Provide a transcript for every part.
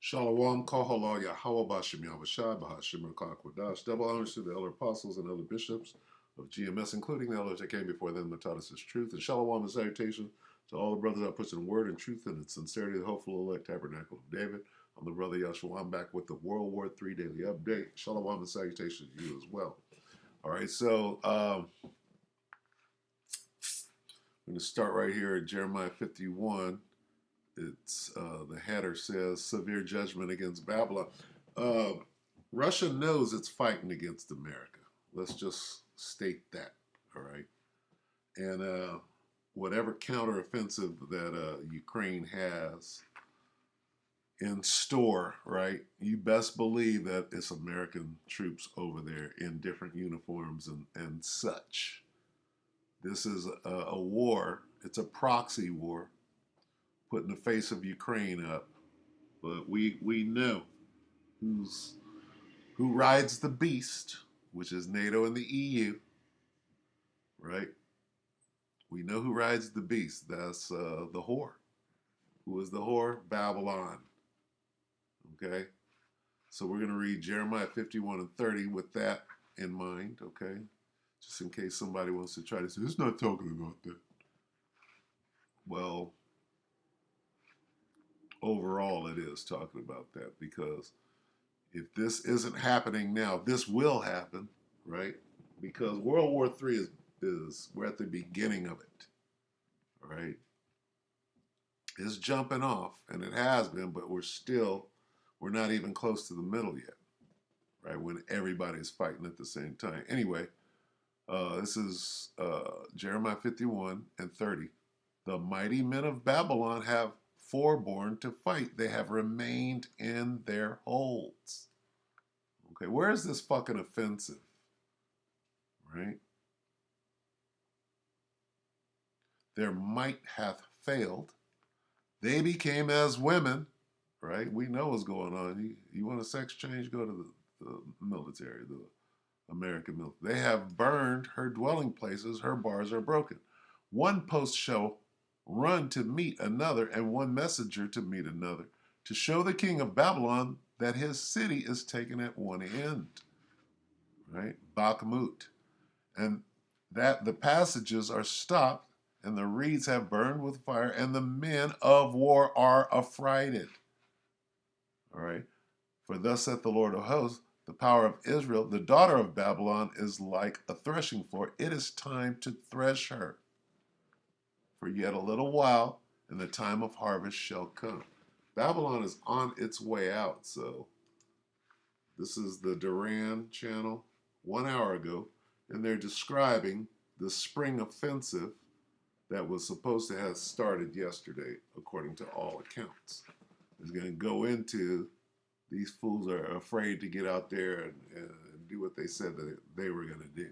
Shalom, Kohala, Yahweh Bashim Yahushai, Bahashim Kwadash. Double honors to the elder apostles and elder bishops of GMS, including the elders that came before them and taught us his truth. And shalom and salutation to all the brothers that puts in word and truth and in sincerity, the hopeful elect tabernacle of David. I'm the brother Yahshua. I'm back with the World War III daily update. Shalom and salutation to you as well. All right, so I'm going to start right here at Jeremiah 51. It's the header says severe judgment against Babylon. Russia knows it's fighting against America. Let's just state that, all right? And whatever counteroffensive that Ukraine has in store, right? You best believe that it's American troops over there in different uniforms and such. This is a war. It's a proxy war, putting the face of Ukraine up. But we know who rides the beast, which is NATO and the EU, right? We know who rides the beast. That's the whore. Who is the whore? Babylon. Okay? So we're going to read Jeremiah 51 and 30 with that in mind, okay? Just in case somebody wants to try to say, it's not talking about that. Well, overall it is talking about that, because if this isn't happening now, this will happen, right? Because World War III is we're at the beginning of it, all right? It's jumping off, and it has been, but we're not even close to the middle yet, right? When everybody's fighting at the same time. Anyway, this is Jeremiah 51 and 30. The mighty men of Babylon have forborne to fight. They have remained in their holds. Okay, where is this fucking offensive? Right? Their might hath failed. They became as women. Right? We know what's going on. You want a sex change? Go to the military, the American military. They have burned her dwelling places. Her bars are broken. One post shall run to meet another, and one messenger to meet another, to show the king of Babylon that his city is taken at one end. Right? Bakhmut. And that the passages are stopped, and the reeds have burned with fire, and the men of war are affrighted. All right. For thus saith the Lord of hosts, the power of Israel, the daughter of Babylon, is like a threshing floor. It is time to thresh her. For yet a little while, and the time of harvest shall come. Babylon is on its way out. So this is the Duran channel 1 hour ago, and they're describing the spring offensive that was supposed to have started yesterday, according to all accounts. It's going to go into these fools are afraid to get out there and do what they said that they were going to do,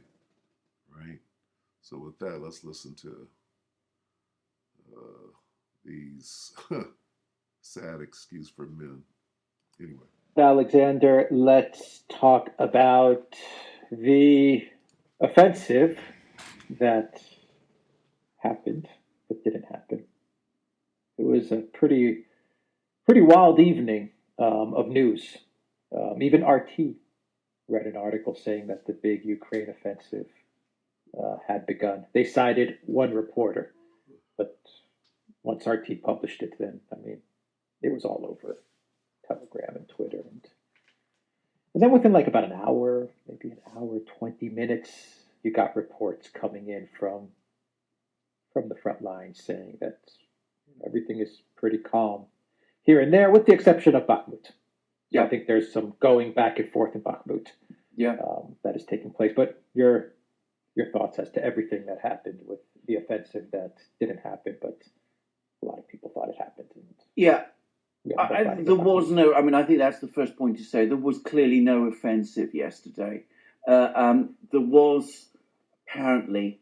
right? So with that, let's listen to these sad excuse for men. Anyway. Alexander, let's talk about the offensive that happened but didn't happen. It was a pretty wild evening of news. Even RT read an article saying that the big Ukraine offensive had begun. They cited one reporter, but once RT published it, then it was all over Telegram and Twitter, and then within like about an hour, maybe an hour, 20 minutes, you got reports coming in from the front lines saying that everything is pretty calm here and there, with the exception of Bakhmut. Yeah, I think there's some going back and forth in Bakhmut. Yeah, that is taking place. But your thoughts as to everything that happened with the offensive that didn't happen, but a lot of people thought it happened. Yeah. There was no, I think that's the first point to say. There was clearly no offensive yesterday. There was apparently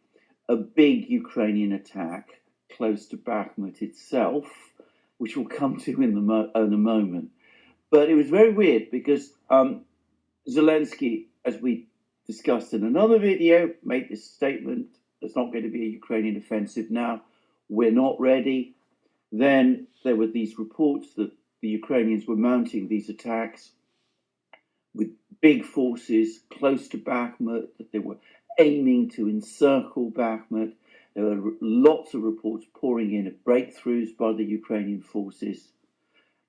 a big Ukrainian attack close to Bakhmut itself, which we'll come to in a moment. But it was very weird because Zelensky, as we discussed in another video, made this statement: there's not going to be a Ukrainian offensive now. We're not ready. Then there were these reports that the Ukrainians were mounting these attacks with big forces close to Bakhmut, that they were aiming to encircle Bakhmut. There were lots of reports pouring in of breakthroughs by the Ukrainian forces.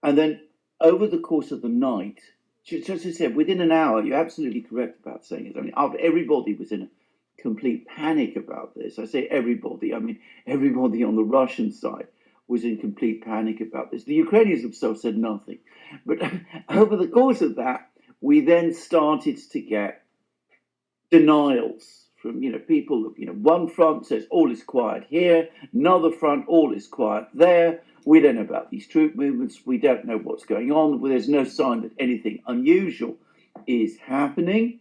And then over the course of the night, just as I said, within an hour, you're absolutely correct about saying it. I mean, after everybody was in a complete panic about this. I say everybody, I mean everybody on the Russian side was in complete panic about this. The Ukrainians themselves said nothing. But over the course of that, we then started to get denials from people. One front says all is quiet here, another front all is quiet there. We don't know about these troop movements. We don't know what's going on. There's no sign that anything unusual is happening.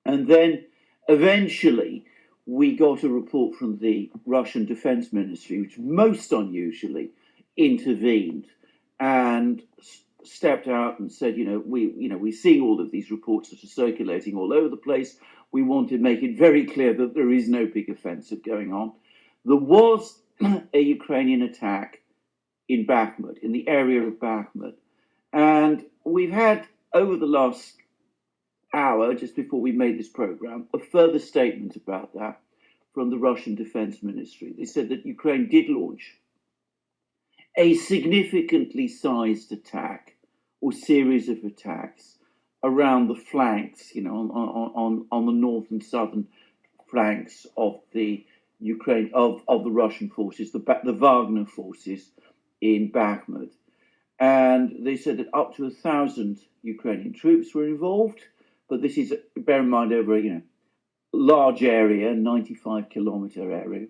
And then eventually we got a report from the Russian Defense Ministry, which most unusually intervened and stepped out and said, we're seeing all of these reports that are circulating all over the place. We want to make it very clear that there is no big offensive going on. There was a Ukrainian attack in Bakhmut, in the area of Bakhmut. And we've had, over the last hour, just before we made this program, a further statement about that from the Russian Defense Ministry. They said that Ukraine did launch a significantly sized attack or series of attacks around the flanks, on the north and southern flanks of the Ukraine of the Russian forces, the Wagner forces in Bakhmut. And they said that up to 1,000 Ukrainian troops were involved, but this is, bear in mind, over a large area, 95-kilometer area.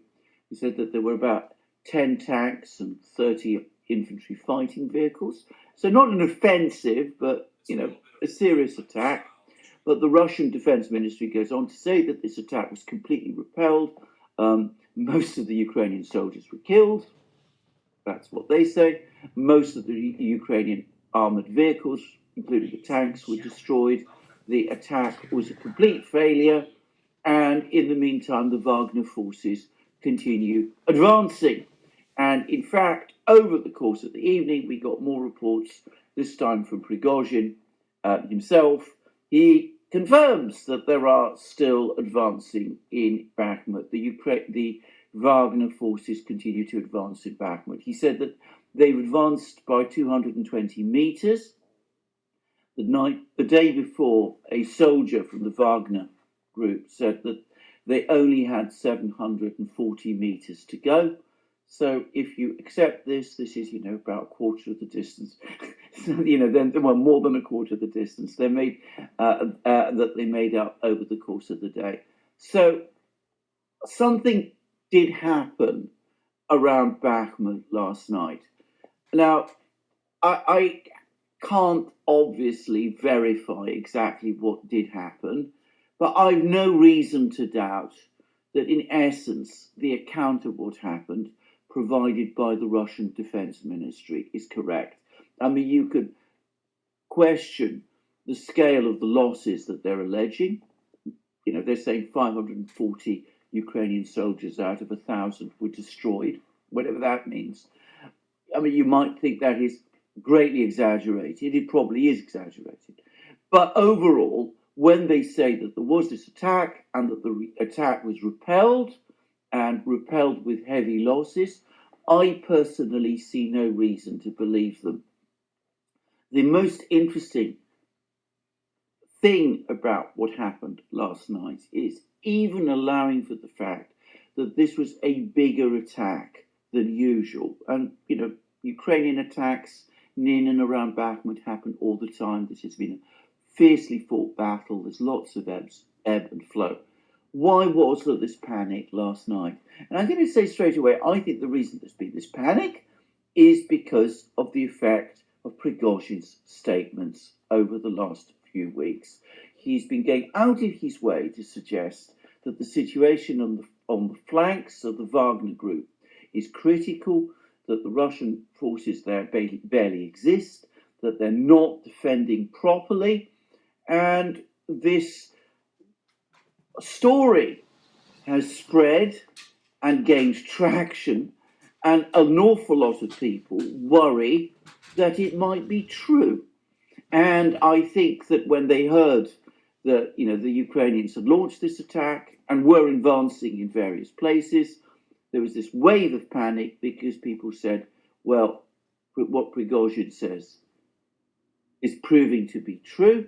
They said that there were about 10 tanks and 30 infantry fighting vehicles. So not an offensive, but a serious attack. But the Russian Defense Ministry goes on to say that this attack was completely repelled. Most of the Ukrainian soldiers were killed. That's what they say. Most of the Ukrainian armored vehicles, including the tanks, were destroyed. The attack was a complete failure. And in the meantime, the Wagner forces continue advancing. And in fact, over the course of the evening, we got more reports, this time from Prigozhin himself. He confirms that there are still advancing in Bakhmut. The Wagner forces continue to advance in Bakhmut. He said that they've advanced by 220 meters. The day before, a soldier from the Wagner group said that they only had 740 meters to go. So if you accept this is, about a quarter of the distance. Then more than a quarter of the distance they made that they made up over the course of the day. So something did happen around Bakhmut last night. Now, I can't obviously verify exactly what did happen, but I've no reason to doubt that in essence the account of what happened provided by the Russian Defense Ministry is correct. I mean, you could question the scale of the losses that they're alleging. They're saying 540 Ukrainian soldiers out of 1,000 were destroyed, whatever that means. I mean, you might think that is greatly exaggerated. It probably is exaggerated. But overall, when they say that there was this attack and that the attack was repelled with heavy losses, I personally see no reason to believe them. The most interesting thing about what happened last night is even allowing for the fact that this was a bigger attack than usual. And, Ukrainian attacks in and around Bakhmut happen all the time. This has been a fiercely fought battle. There's lots of ebb and flow. Why was there this panic last night? And I'm going to say straight away, I think the reason there's been this panic is because of the effect of Prigozhin's statements over the last few weeks. He's been going out of his way to suggest that the situation on the flanks of the Wagner group is critical, that the Russian forces there barely exist, that they're not defending properly, and this story has spread and gained traction And an awful lot of people worry that it might be true. And I think that when they heard that the Ukrainians had launched this attack and were advancing in various places, there was this wave of panic because people said, well, what Prigozhin says is proving to be true.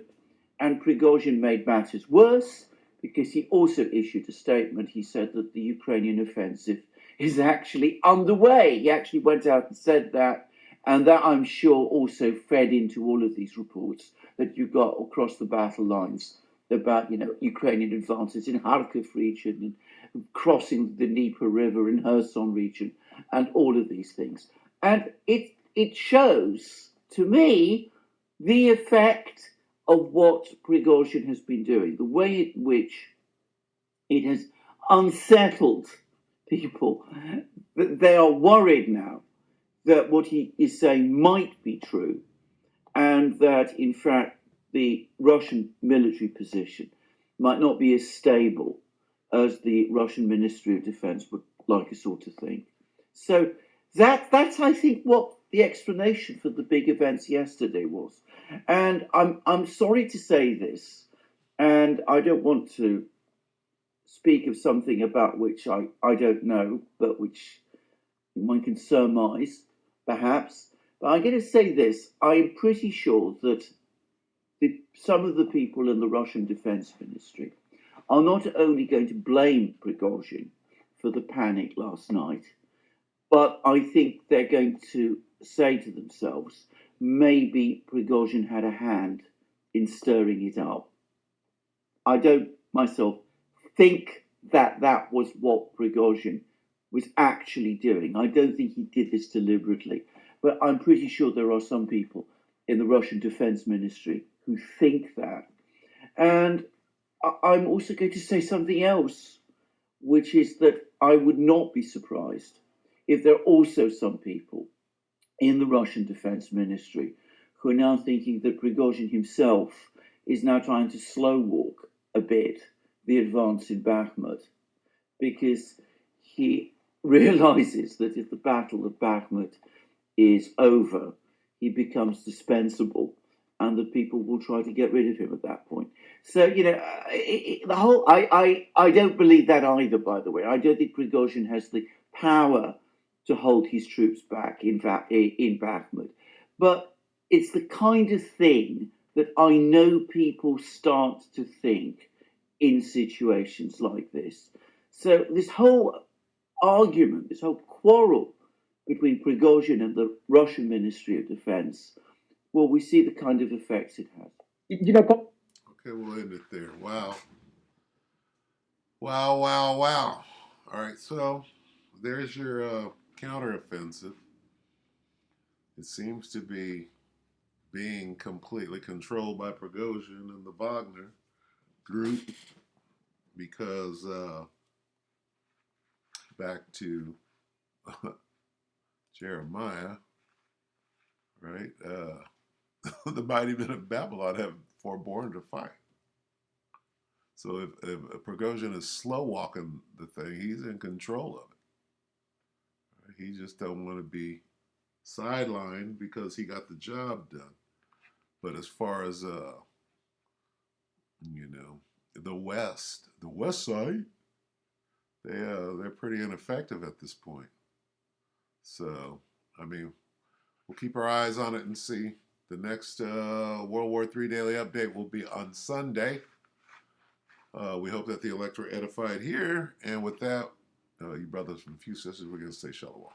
And Prigozhin made matters worse because he also issued a statement. He said that the Ukrainian offensive is actually underway. He actually went out and said that. And that, I'm sure, also fed into all of these reports that you got across the battle lines about, Ukrainian advances in Kharkiv region and crossing the Dnieper River in Kherson region and all of these things. And it shows, to me, the effect of what Prigozhin has been doing, the way in which it has unsettled people. They are worried now that what he is saying might be true, and that, in fact, the Russian military position might not be as stable as the Russian Ministry of Defense would like us all to think. So that's, I think, what the explanation for the big events yesterday was. And I'm sorry to say this, and I don't want to speak of something about which I don't know, but which one can surmise, perhaps. But I'm going to say this: I'm pretty sure that some of the people in the Russian Defense Ministry are not only going to blame Prigozhin for the panic last night, but I think they're going to say to themselves, maybe Prigozhin had a hand in stirring it up. I don't myself think that that was what Prigozhin was actually doing. I don't think he did this deliberately, but I'm pretty sure there are some people in the Russian Defense Ministry who think that. And I'm also going to say something else, which is that I would not be surprised if there are also some people in the Russian Defense Ministry who are now thinking that Prigozhin himself is now trying to slow walk a bit the advance in Bakhmut, because he realizes that if the Battle of Bakhmut is over, he becomes dispensable, and that people will try to get rid of him at that point. So the whole I don't believe that either. By the way, I don't think Prigozhin has the power to hold his troops back in Bakhmut, but it's the kind of thing that I know people start to think in situations like this. So this whole argument, this whole quarrel between Prigozhin and the Russian Ministry of Defense, well, we see the kind of effects it has. Okay, we'll end it there. Wow. Wow, wow, wow. All right, so there's your counteroffensive. It seems to be being completely controlled by Prigozhin and the Wagner group because back to Jeremiah, right? The mighty men of Babylon have forborne to fight. So if Prigozhin is slow walking the thing, he's in control of it. He just don't want to be sidelined because he got the job done. But as far as the West Side, they're pretty ineffective at this point. So I mean, we'll keep our eyes on it and see. The next World War III Daily Update will be on Sunday. We hope that the electorate edified here. And with that, you brothers and few sisters, we're going to say shalom.